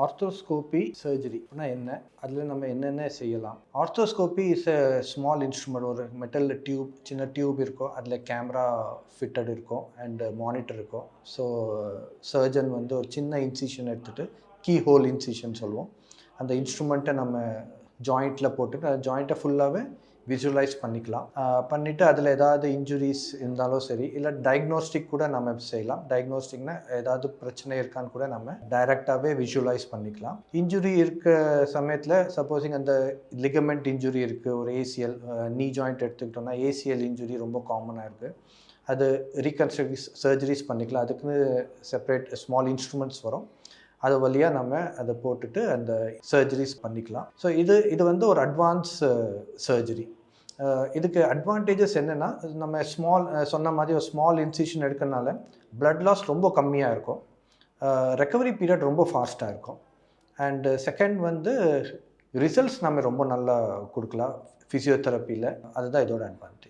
ஆர்த்தோஸ்கோபி சர்ஜரினா என்ன, அதில் நம்ம என்னென்ன செய்யலாம்? ஆர்த்தோஸ்கோபி இஸ் எ ஸ்மால் இன்ஸ்ட்ருமெண்ட். ஒரு மெட்டல் டியூப், சின்ன டியூப் இருக்கும், அதில் கேமரா ஃபிட்டட் இருக்கும் அண்ட் மானிட்டர் இருக்கும். ஸோ சர்ஜன் வந்து ஒரு சின்ன இன்சிஷன் எடுத்துகிட்டு, கீ ஹோல் இன்சிஷன் சொல்லுவோம், அந்த இன்ஸ்ட்ருமெண்ட்டை நம்ம ஜாயிண்ட்டில் போட்டுட்டு அந்த ஜாயிண்ட்டை ஃபுல்லாகவே விஜுவலைஸ் பண்ணிக்கலாம். பண்ணிவிட்டு அதில் ஏதாவது இன்ஜுரிஸ் இருந்தாலும் சரி, இல்லை டயக்னோஸ்டிக் கூட நம்ம செய்யலாம். டயக்னோஸ்டிக்னா ஏதாவது பிரச்சனை இருக்கான்னு கூட நம்ம டைரெக்டாகவே விஷுவலைஸ் பண்ணிக்கலாம். இன்ஜுரி இருக்க சமயத்தில் சப்போஸிங் அந்த லிகமெண்ட் இன்ஜுரி இருக்குது, ஒரு ஏசிஎல், நீ ஜாயிண்ட் எடுத்துக்கிட்டோம்னா ஏசிஎல் இன்ஜுரி ரொம்ப காமனாக இருக்குது. அது ரீகன்ஸ்ட்ரக்டிவ் சர்ஜரிஸ் பண்ணிக்கலாம். அதுக்குன்னு செப்பரேட் ஸ்மால் இன்ஸ்ட்ருமெண்ட்ஸ் வரும், அது வழியாக நம்ம அதை போட்டுட்டு அந்த சர்ஜரிஸ் பண்ணிக்கலாம். ஸோ இது வந்து ஒரு அட்வான்ஸ் சர்ஜரி. இதுக்கு அட்வான்டேஜஸ் என்னென்னா, நம்ம சொன்ன மாதிரி ஒரு ஸ்மால் இன்சிஷன் எடுக்கிறனால பிளட் லாஸ் ரொம்ப கம்மியாக இருக்கும், ரெக்கவரி பீரியட் ரொம்ப ஃபாஸ்ட்டாக இருக்கும், அண்டு செகண்ட் வந்து ரிசல்ட்ஸ் நம்ம ரொம்ப நல்லா கொடுக்கலாம் ஃபிசியோதெரப்பியில். அதுதான் இதோட அட்வான்டேஜ்.